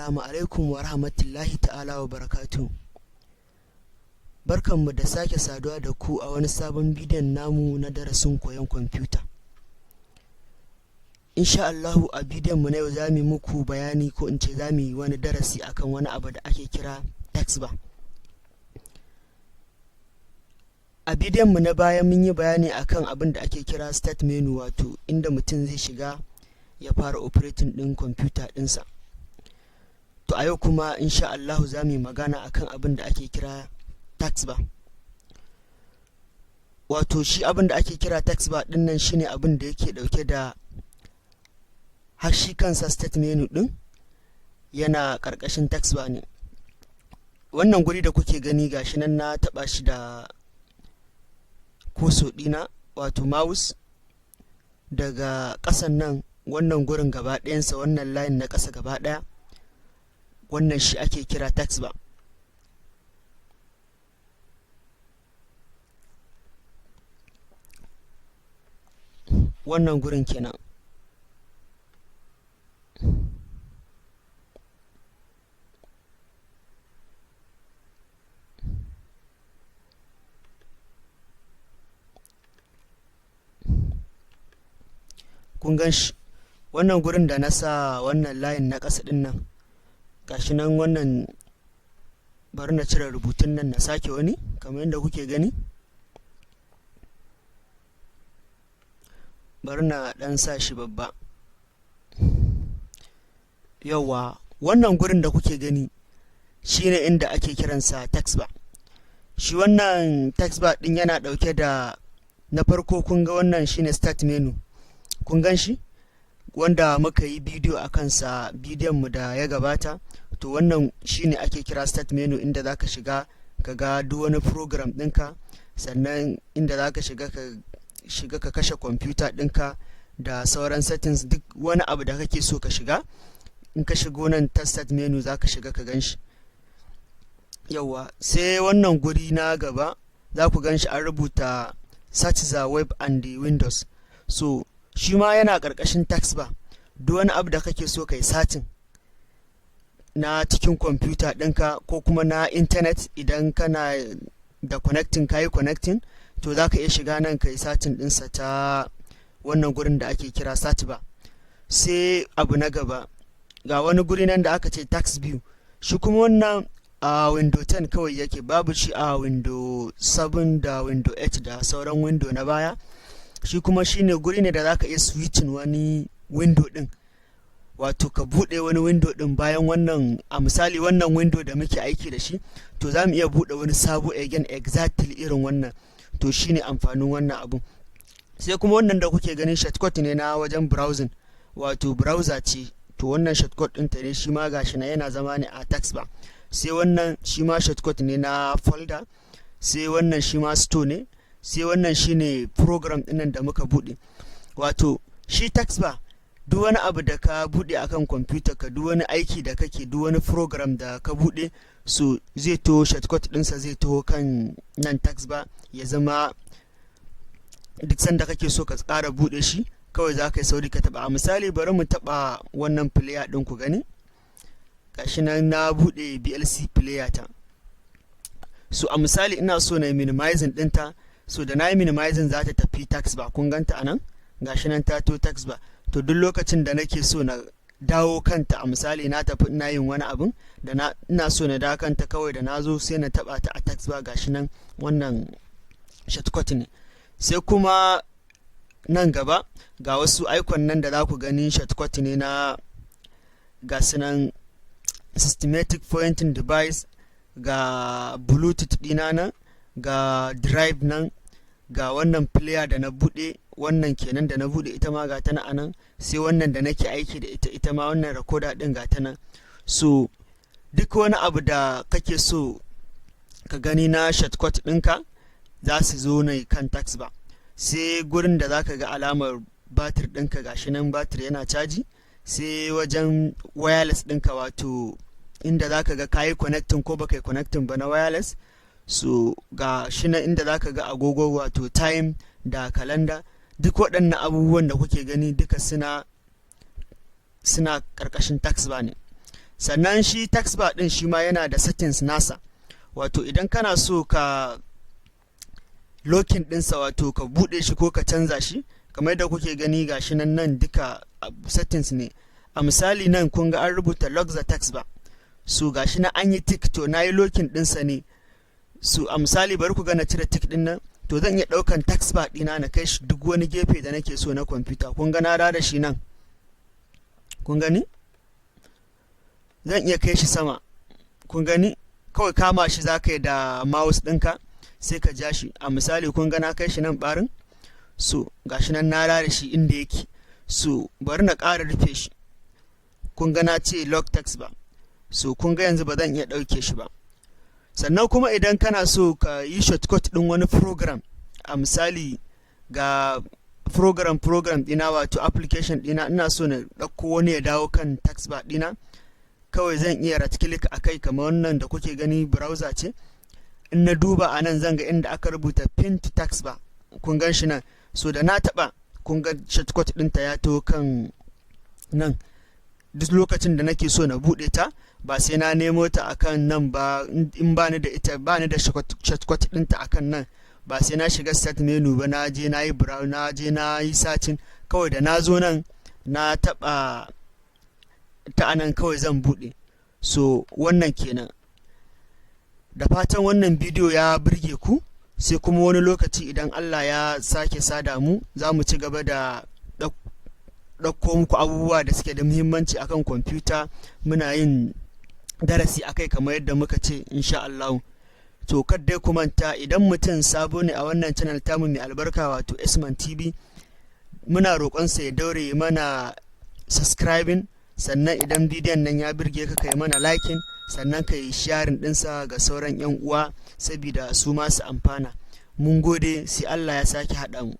Assalamu alaikum wa rahmatullahi ta'ala wa barakatuh. Barkanmu da sake saduwa da ku a wani sabon bidiyon namu na darasin koyon kwamfuta. Insha Allahu a bidiyon mu na yau za mu yi muku bayani ko in ce za mu yi wani darasi akan wani abu da ake kira text bar. A bidiyon mu na baya mun yi bayani akan abin da ake kira start menu, wato inda mutum zai shiga ya fara operating din kwamfuta ɗinsa. To a yau kuma insha Allahu za mu yi magana akan abin da ake kira text bar. Wato shi abin da ake kira text bar din nan shine abin da yake dauke da har shi kansa start menu din yana karkashin text bar ne. Wannan guri da kuke gani gashi nan na taba shi da kuso dina wato mouse, daga ƙasan nan wannan gurin gaba ɗayansa, wannan line na ƙasa gaba ɗaya, wannan shi ake kira text bar. Wannan gurin kenan. Kun gan shi wannan gurin da na sa wannan line na ƙasa ɗin nan, gashi nan wannan, bari na cire rubutun nan na sake wani kamar yadda kuke gani. Bari na ɗan sa shi babba. Yawwa, wannan gurin da kuke gani shine inda ake kiransa text bar. Shi wannan text bar ɗin yana ɗauke da, na farko kun ga wannan shine start menu, kun gan shi wanda muka yi bidiyo a kansa, bidiyon mu da ya gabata. To wannan shine ake kira start menu, inda zaka shiga ka ga duk wani program ɗinka, sannan inda zaka shiga ka kashe kwamfuta ɗinka da sauran settings, duk wani abu da kake so ka shiga. In ka shigo nan ta start menu zaka shiga ka gan shi. Yawwa, sai wannan guri na gaba za ku gan shi an rubuta search the web and the windows. So shi ma yana ƙarƙashin text bar. Duk wani abu da kake so kai satin na cikin kwamfuta ɗinka ko kuma na intanet, idan kana da connecting kayi connecting, to za ka iya shiga nan kai satin ɗinsa ta wannan gurin da ake kira search bar. Sai abu na gaba, ga wani guri nan da aka ce text view. Shi kuma wannan a window 10 kawai yake, babu shi a window 7 da window 8 da sauran window na baya. Shi kuma shine guri ne da za ka iya switching wani window ɗin, wato ka buɗe wani window ɗin bayan wannan. A misali wannan window da muke aiki da shi, to za mu iya buɗe wani sabo again exactly irin wannan. To shine amfanin wannan abu. Sai kuma wannan da kuke ganin shortcut ne na wajen browsing, wato browser ce. To wannan shortcut ɗinta ne, shi ma gashi na yana zama ne a text bar. Sai wannan shi ma shortcut ne na folder. Sai wannan shi ma store ne. Sai wannan shine program ɗinnan da muka buɗe. Wato shi text bar, duk wani abu da ka buɗe akan kwamfuta ka, duk wani aiki da kake, duk wani program da ka buɗe, so zai to shortcut ɗinsa zai taho kan nan text bar, ya zama duk sanda kake so ka ƙara buɗe shi kawai za ka yi sauri ka taɓa. A misali bari mu taɓa wannan player ɗin ku gani. Gashi nan na buɗe VLC player ta. So a misali ina so na minimizing ɗinta, so da na yi minimizing za ta tafi text bar. Kun ganta a nan, gashi nan ta to text bar. To duk lokacin da nake so na dawo kanta, a misali na tafi ina yin wani abin da ina so na dawo kanta, kawai da na zo sai na taɓa ta a text bar. Gashi nan wannan shortcut ne. Sai kuma nan gaba ga wasu icon nan da za ku gani, shortcut ne na gasu nan systematic pointing device, ga bluetooth ɗina nan, ga drive nan, ga wannan player da na buɗe, wannan kenan da na buɗe ita ma ga ta nan anan. Sai wannan da nake aiki da ita ma wannan recorder ɗin ga ta nan. So duk wani abu da kake so ka gani na shortcut ɗinka za su zo ne kan text bar. Sai gurin da za ka ga alamar batir ɗinka, gashi nan batir yana caji. Sai wajen wireless ɗinka, wato inda za ka ga kayi connecting ko baka yi connecting ba na wireless. So ga shi nan inda za ka ga agogo, wato time da calendar. Duk waɗannan abubuwan da kuke gani duka suna ƙarƙashin text bar ne. sannan shi text bar din shi ma yana da settings nasa, wato idan kana so ka locking dinsa, wato ka bude shi ko ka canza shi, kamar yadda kuke gani gashi nan duka settings ne. A misali nan kun ga an rubuta lock the text bar, so gashi na an yi tick, to na yi locking dinsa ne. So a misali bari ku ga na cire tick din nan, to zan iya ɗaukan text bar ɗina na kai shi duk wani gefe da nake so na kwamfuta. Kun ga na da shi nan, kun gani zan iya kai shi sama, kun gani kawai kama shi za ka yi da mouse ɗinka sai ka ja shi. A misali kun ga na kai shi nan ɓarin, so gashi nan na da shi inda yake. So bari na ƙara rufe shi, kun ga na ce lock text bar, so kun ga yanzu ba zan iya ɗauke shi ba. Sannan kuma idan kana so ka yi shortcut ɗin wani program, a misali ga program ɗina, wato application ɗina, ina so na ɗauko wani ya dawo kan text bar ɗina, kawai zan iya right click a kai kamar wannan da kuke gani, browser ce. In na duba a nan zan ga inda aka rubuta pin to text bar, kun gan shi nan. So da na taɓa, kun ga shortcut ɗinta ya taho kan nan. Duk lokacin da nake so na buɗe ta, ba sai na nemo ta akan nan ba. In bani da ita, bani da shortcut ɗinta akan nan, ba sai na shiga start menu ba, na je na yi browse, na je na yi searching. Kawai da na zo nan na taɓa ta anan, kawai zan buɗe. So wannan kenan. Da fatan wannan bidiyo ya burge ku, sai kuma wani lokaci idan Allah ya sake sada mu, za mu ci gaba da ɗauko muku abubuwa da suke da muhimmanci akan kwamfuta, muna yin darasi akai kamar yadda muka ce insha Allah. To kar dai ku manta, idan mutum sabo ne a wannan channel tamu mai albarka wato Esman TV, muna roƙonsa ya daure mana subscribing, sannan idan bidiyon nan ya birge ka kai mana liking, sannan ka yi sharing ɗinsa ga sauran 'yan uwa saboda su masu amfana. Mun gode, sai Allah ya sake haɗa mu.